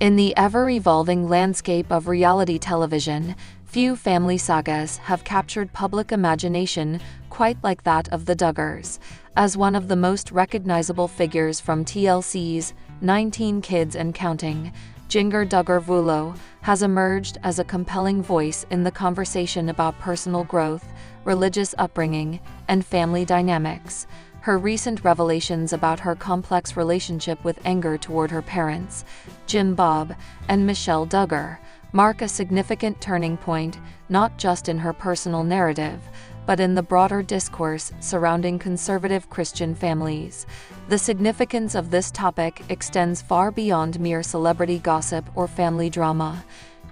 In the ever-evolving landscape of reality television, few family sagas have captured public imagination quite like that of the Duggars. As one of the most recognizable figures from TLC's 19 Kids and Counting, Jinger Quiverfull has emerged as a compelling voice in the conversation about personal growth, religious upbringing, and family dynamics. Her recent revelations about her complex relationship with anger toward her parents, Bob and Michelle Duggar, mark a significant turning point not just in her personal narrative, but in the broader discourse surrounding conservative Christian families. The significance of this topic extends far beyond mere celebrity gossip or family drama.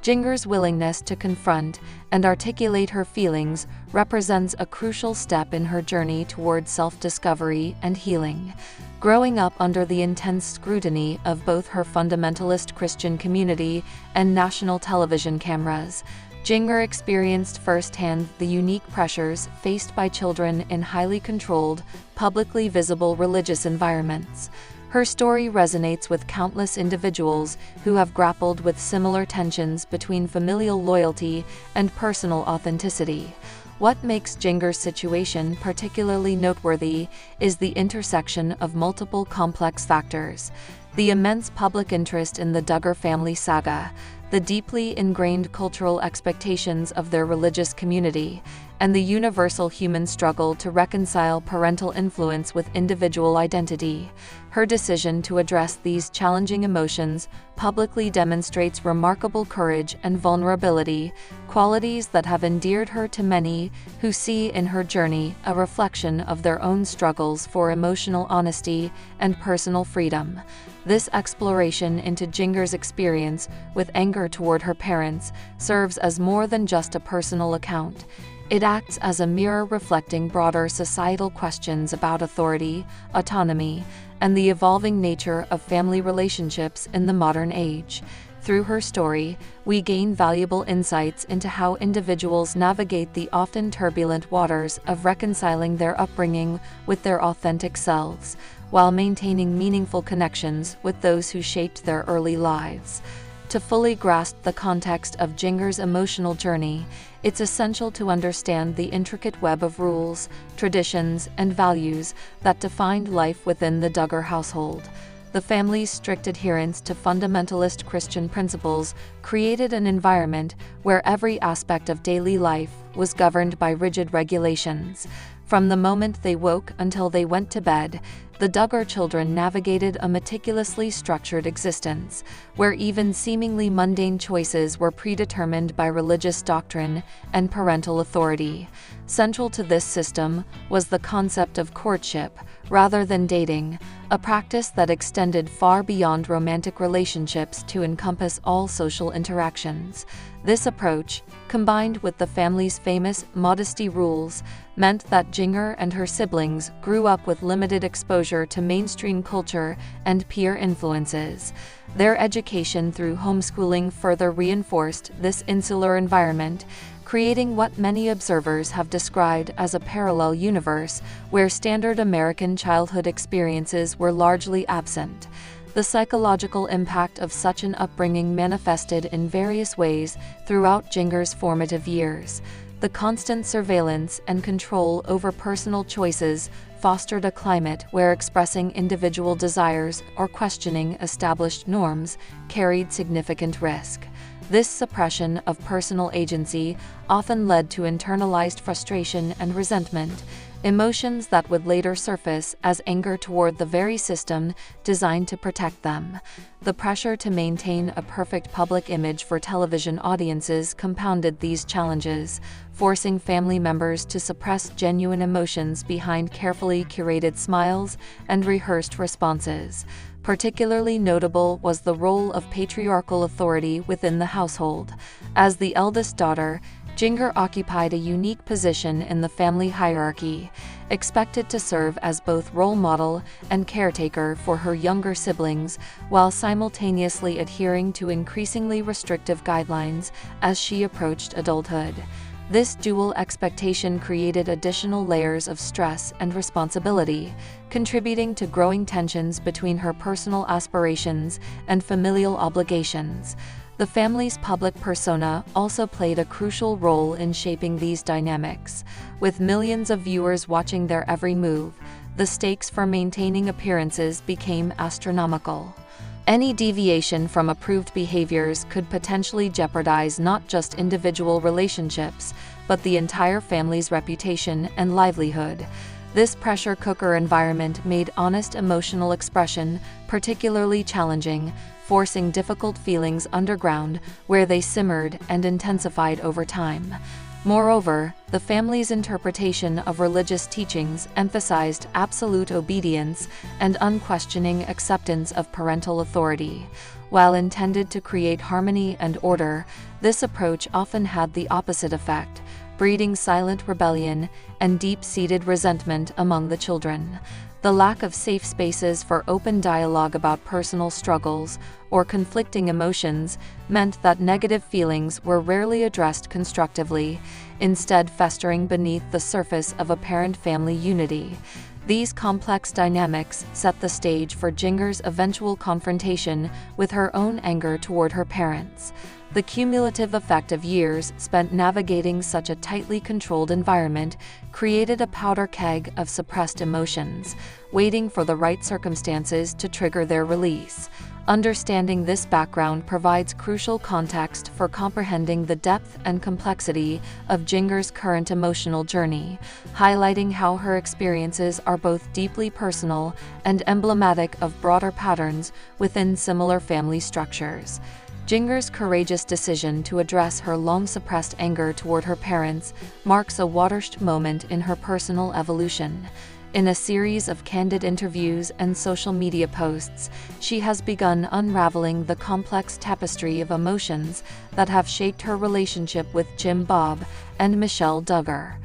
Jinger's willingness to confront and articulate her feelings represents a crucial step in her journey toward self-discovery and healing. Growing up under the intense scrutiny of both her fundamentalist Christian community and national television cameras, Jinger experienced firsthand the unique pressures faced by children in highly controlled, publicly visible religious environments. Her story resonates with countless individuals who have grappled with similar tensions between familial loyalty and personal authenticity. What makes Jinger's situation particularly noteworthy is the intersection of multiple complex factors: the immense public interest in the Duggar family saga, the deeply ingrained cultural expectations of their religious community, and the universal human struggle to reconcile parental influence with individual identity. Her decision to address these challenging emotions publicly demonstrates remarkable courage and vulnerability, qualities that have endeared her to many who see in her journey a reflection of their own struggles for emotional honesty and personal freedom. This exploration into Jinger's experience with anger toward her parents serves as more than just a personal account. It acts as a mirror reflecting broader societal questions about authority, autonomy, and the evolving nature of family relationships in the modern age. Through her story, we gain valuable insights into how individuals navigate the often turbulent waters of reconciling their upbringing with their authentic selves, while maintaining meaningful connections with those who shaped their early lives. To fully grasp the context of Jinger's emotional journey, it's essential to understand the intricate web of rules, traditions, and values that defined life within the Duggar household. The family's strict adherence to fundamentalist Christian principles created an environment where every aspect of daily life was governed by rigid regulations. From the moment they woke until they went to bed, the Duggar children navigated a meticulously structured existence, where even seemingly mundane choices were predetermined by religious doctrine and parental authority. Central to this system was the concept of courtship, rather than dating, a practice that extended far beyond romantic relationships to encompass all social interactions. This approach, combined with the family's famous modesty rules, meant that Jinger and her siblings grew up with limited exposure to mainstream culture and peer influences. Their education through homeschooling further reinforced this insular environment, creating what many observers have described as a parallel universe where standard American childhood experiences were largely absent. The psychological impact of such an upbringing manifested in various ways throughout Jinger's formative years. The constant surveillance and control over personal choices fostered a climate where expressing individual desires or questioning established norms carried significant risk. This suppression of personal agency often led to internalized frustration and resentment, emotions that would later surface as anger toward the very system designed to protect them. The pressure to maintain a perfect public image for television audiences compounded these challenges, forcing family members to suppress genuine emotions behind carefully curated smiles and rehearsed responses. Particularly notable was the role of patriarchal authority within the household. As the eldest daughter, Jinger occupied a unique position in the family hierarchy, expected to serve as both role model and caretaker for her younger siblings, while simultaneously adhering to increasingly restrictive guidelines as she approached adulthood. This dual expectation created additional layers of stress and responsibility, contributing to growing tensions between her personal aspirations and familial obligations. The family's public persona also played a crucial role in shaping these dynamics. With millions of viewers watching their every move, the stakes for maintaining appearances became astronomical. Any deviation from approved behaviors could potentially jeopardize not just individual relationships, but the entire family's reputation and livelihood. This pressure cooker environment made honest emotional expression particularly challenging, forcing difficult feelings underground where they simmered and intensified over time. Moreover, the family's interpretation of religious teachings emphasized absolute obedience and unquestioning acceptance of parental authority. While intended to create harmony and order, this approach often had the opposite effect, breeding silent rebellion and deep-seated resentment among the children. The lack of safe spaces for open dialogue about personal struggles or conflicting emotions meant that negative feelings were rarely addressed constructively, instead festering beneath the surface of apparent family unity. These complex dynamics set the stage for Jinger's eventual confrontation with her own anger toward her parents. The cumulative effect of years spent navigating such a tightly controlled environment created a powder keg of suppressed emotions, waiting for the right circumstances to trigger their release. Understanding this background provides crucial context for comprehending the depth and complexity of Jinger's current emotional journey, highlighting how her experiences are both deeply personal and emblematic of broader patterns within similar family structures. Jinger's courageous decision to address her long-suppressed anger toward her parents marks a watershed moment in her personal evolution. In a series of candid interviews and social media posts, she has begun unraveling the complex tapestry of emotions that have shaped her relationship with Bob and Michelle Duggar.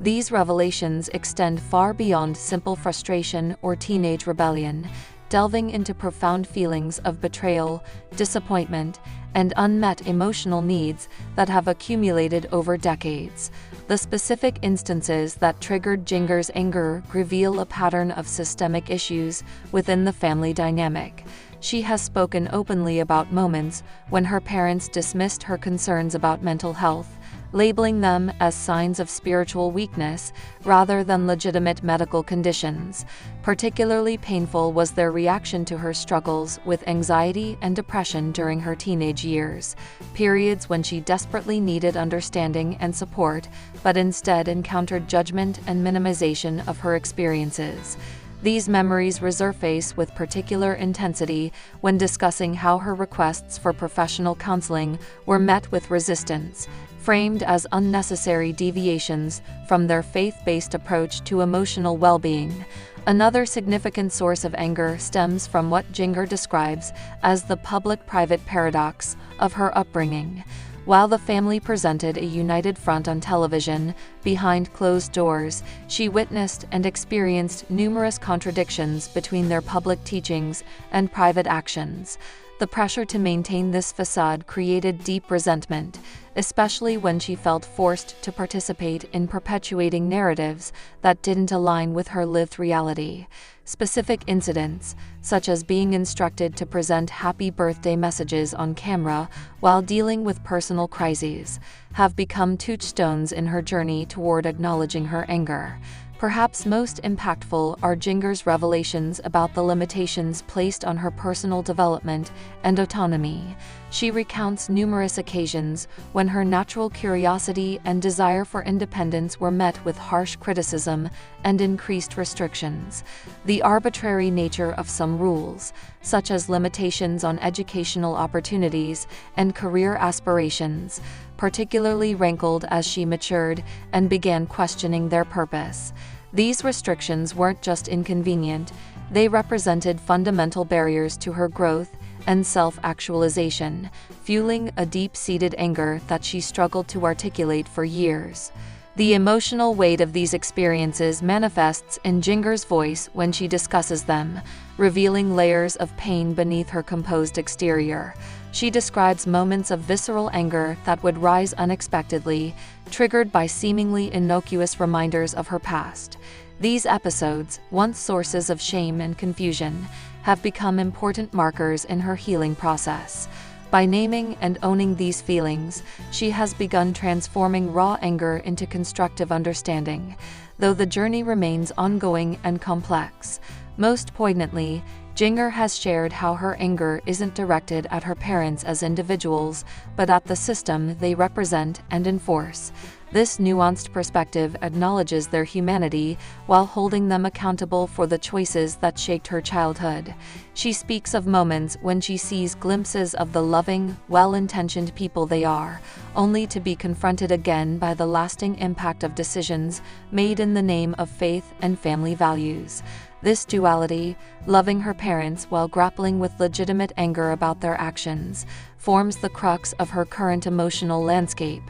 These revelations extend far beyond simple frustration or teenage rebellion, delving into profound feelings of betrayal, disappointment, and unmet emotional needs that have accumulated over decades. The specific instances that triggered Jinger's anger reveal a pattern of systemic issues within the family dynamic. She has spoken openly about moments when her parents dismissed her concerns about mental health, labeling them as signs of spiritual weakness rather than legitimate medical conditions. Particularly painful was their reaction to her struggles with anxiety and depression during her teenage years, periods when she desperately needed understanding and support, but instead encountered judgment and minimization of her experiences. These memories resurface with particular intensity when discussing how her requests for professional counseling were met with resistance, framed as unnecessary deviations from their faith-based approach to emotional well-being. Another significant source of anger stems from what Jinger describes as the public-private paradox of her upbringing. While the family presented a united front on television, behind closed doors, she witnessed and experienced numerous contradictions between their public teachings and private actions. The pressure to maintain this facade created deep resentment, especially when she felt forced to participate in perpetuating narratives that didn't align with her lived reality. Specific incidents, such as being instructed to present happy birthday messages on camera while dealing with personal crises, have become touchstones in her journey toward acknowledging her anger. Perhaps most impactful are Jinger's revelations about the limitations placed on her personal development and autonomy. She recounts numerous occasions when her natural curiosity and desire for independence were met with harsh criticism and increased restrictions. The arbitrary nature of some rules, such as limitations on educational opportunities and career aspirations, particularly rankled as she matured and began questioning their purpose. These restrictions weren't just inconvenient, they represented fundamental barriers to her growth and self-actualization, fueling a deep-seated anger that she struggled to articulate for years. The emotional weight of these experiences manifests in Jinger's voice when she discusses them, revealing layers of pain beneath her composed exterior. She describes moments of visceral anger that would rise unexpectedly, triggered by seemingly innocuous reminders of her past. These episodes, once sources of shame and confusion, have become important markers in her healing process. By naming and owning these feelings, she has begun transforming raw anger into constructive understanding, though the journey remains ongoing and complex. Most poignantly, Jinger has shared how her anger isn't directed at her parents as individuals, but at the system they represent and enforce. This nuanced perspective acknowledges their humanity while holding them accountable for the choices that shaped her childhood. She speaks of moments when she sees glimpses of the loving, well-intentioned people they are, only to be confronted again by the lasting impact of decisions made in the name of faith and family values. This duality, loving her parents while grappling with legitimate anger about their actions, forms the crux of her current emotional landscape.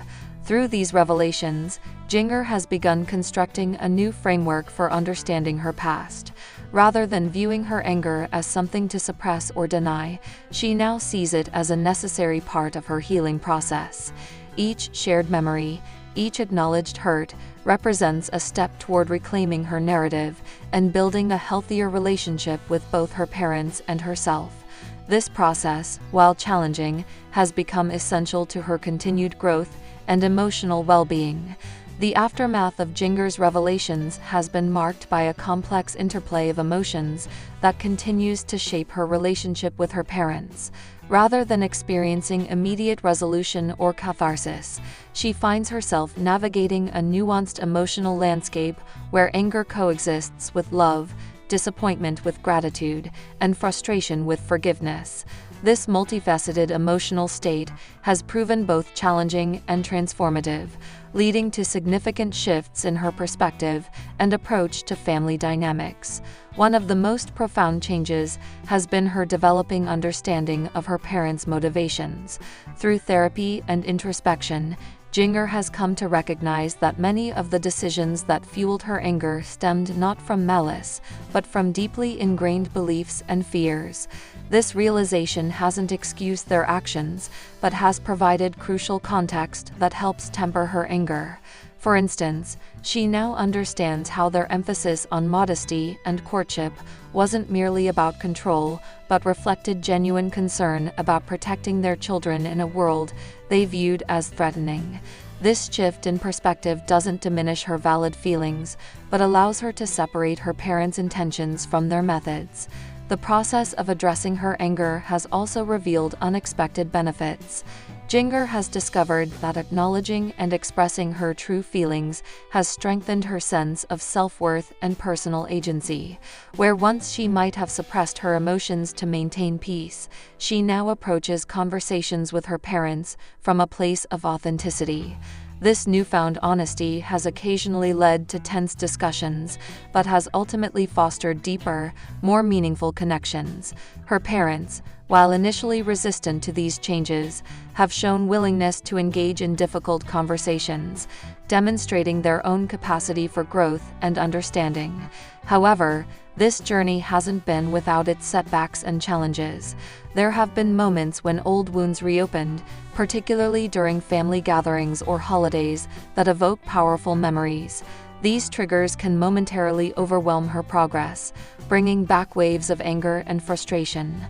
Through these revelations, Jinger has begun constructing a new framework for understanding her past. Rather than viewing her anger as something to suppress or deny, she now sees it as a necessary part of her healing process. Each shared memory, each acknowledged hurt, represents a step toward reclaiming her narrative and building a healthier relationship with both her parents and herself. This process, while challenging, has become essential to her continued growth and emotional well-being. The aftermath of Jinger's revelations has been marked by a complex interplay of emotions that continues to shape her relationship with her parents. Rather than experiencing immediate resolution or catharsis, she finds herself navigating a nuanced emotional landscape where anger coexists with love, disappointment with gratitude, and frustration with forgiveness. This multifaceted emotional state has proven both challenging and transformative, leading to significant shifts in her perspective and approach to family dynamics. One of the most profound changes has been her developing understanding of her parents' motivations. Through therapy and introspection, Jinger has come to recognize that many of the decisions that fueled her anger stemmed not from malice, but from deeply ingrained beliefs and fears. This realization hasn't excused their actions, but has provided crucial context that helps temper her anger. For instance, she now understands how their emphasis on modesty and courtship wasn't merely about control, but reflected genuine concern about protecting their children in a world they viewed as threatening. This shift in perspective doesn't diminish her valid feelings, but allows her to separate her parents' intentions from their methods. The process of addressing her anger has also revealed unexpected benefits. Jinger has discovered that acknowledging and expressing her true feelings has strengthened her sense of self-worth and personal agency. Where once she might have suppressed her emotions to maintain peace, she now approaches conversations with her parents from a place of authenticity. This newfound honesty has occasionally led to tense discussions, but has ultimately fostered deeper, more meaningful connections. Her parents, while initially resistant to these changes, have shown willingness to engage in difficult conversations, demonstrating their own capacity for growth and understanding. However, this journey hasn't been without its setbacks and challenges. There have been moments when old wounds reopened, particularly during family gatherings or holidays, that evoke powerful memories. These triggers can momentarily overwhelm her progress, bringing back waves of anger and frustration.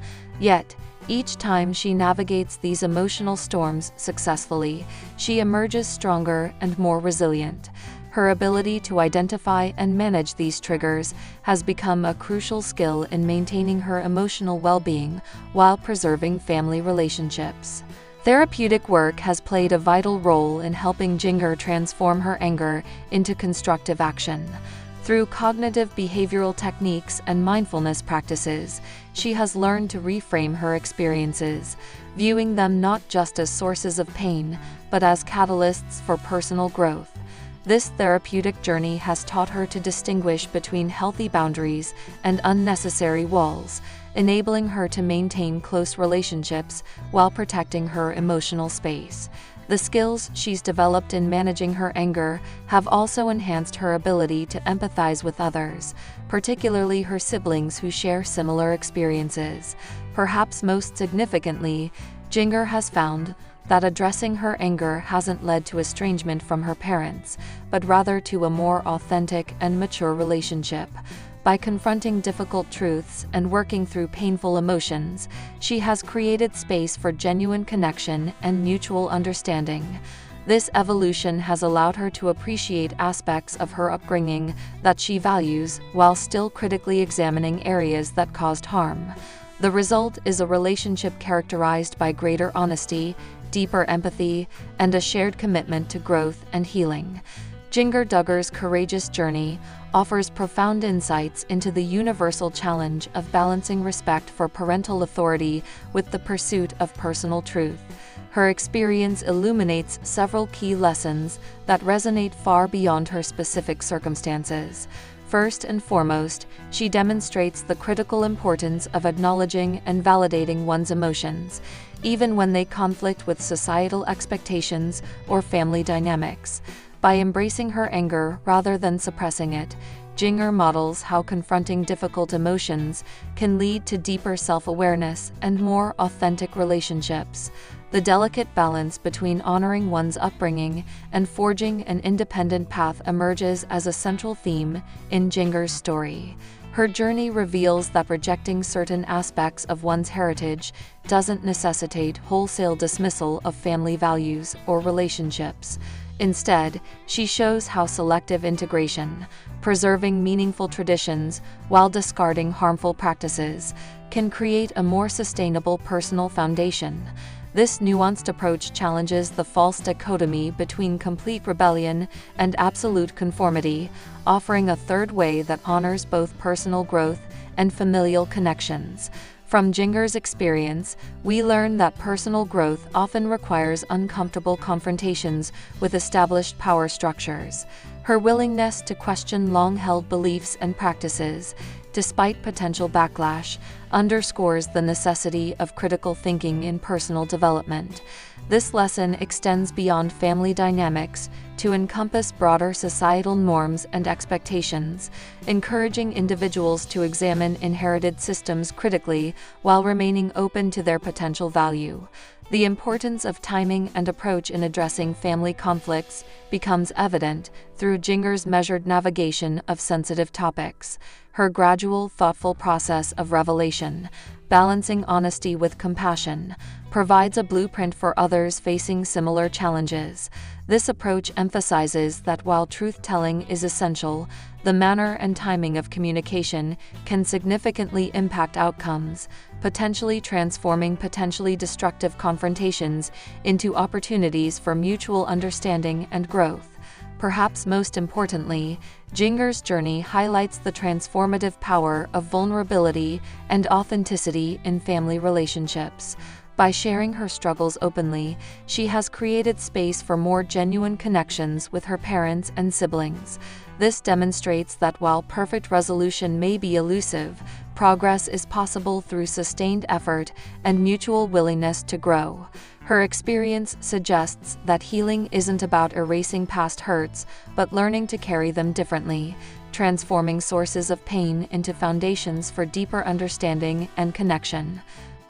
Yet, each time she navigates these emotional storms successfully, she emerges stronger and more resilient. Her ability to identify and manage these triggers has become a crucial skill in maintaining her emotional well-being while preserving family relationships. Therapeutic work has played a vital role in helping Jinger transform her anger into constructive action. Through cognitive behavioral techniques and mindfulness practices, she has learned to reframe her experiences, viewing them not just as sources of pain, but as catalysts for personal growth. This therapeutic journey has taught her to distinguish between healthy boundaries and unnecessary walls, enabling her to maintain close relationships while protecting her emotional space. The skills she's developed in managing her anger have also enhanced her ability to empathize with others, particularly her siblings who share similar experiences. Perhaps most significantly, Jinger has found that addressing her anger hasn't led to estrangement from her parents, but rather to a more authentic and mature relationship. By confronting difficult truths and working through painful emotions, she has created space for genuine connection and mutual understanding. This evolution has allowed her to appreciate aspects of her upbringing that she values while still critically examining areas that caused harm. The result is a relationship characterized by greater honesty, deeper empathy, and a shared commitment to growth and healing. Jinger Duggar's courageous journey offers profound insights into the universal challenge of balancing respect for parental authority with the pursuit of personal truth. Her experience illuminates several key lessons that resonate far beyond her specific circumstances. First and foremost, she demonstrates the critical importance of acknowledging and validating one's emotions, even when they conflict with societal expectations or family dynamics. By embracing her anger rather than suppressing it, Jinger models how confronting difficult emotions can lead to deeper self-awareness and more authentic relationships. The delicate balance between honoring one's upbringing and forging an independent path emerges as a central theme in Jinger's story. Her journey reveals that rejecting certain aspects of one's heritage doesn't necessitate wholesale dismissal of family values or relationships. Instead, she shows how selective integration, preserving meaningful traditions while discarding harmful practices, can create a more sustainable personal foundation. This nuanced approach challenges the false dichotomy between complete rebellion and absolute conformity, offering a third way that honors both personal growth and familial connections. From Jinger's experience, we learn that personal growth often requires uncomfortable confrontations with established power structures. Her willingness to question long-held beliefs and practices, despite potential backlash, underscores the necessity of critical thinking in personal development. This lesson extends beyond family dynamics to encompass broader societal norms and expectations, encouraging individuals to examine inherited systems critically while remaining open to their potential value. The importance of timing and approach in addressing family conflicts becomes evident through Jinger's measured navigation of sensitive topics. Her gradual, thoughtful process of revelation, balancing honesty with compassion, provides a blueprint for others facing similar challenges. This approach emphasizes that while truth-telling is essential, the manner and timing of communication can significantly impact outcomes, potentially transforming potentially destructive confrontations into opportunities for mutual understanding and growth. Perhaps most importantly, Jinger's journey highlights the transformative power of vulnerability and authenticity in family relationships. By sharing her struggles openly, she has created space for more genuine connections with her parents and siblings. This demonstrates that while perfect resolution may be elusive, progress is possible through sustained effort and mutual willingness to grow. Her experience suggests that healing isn't about erasing past hurts, but learning to carry them differently, transforming sources of pain into foundations for deeper understanding and connection.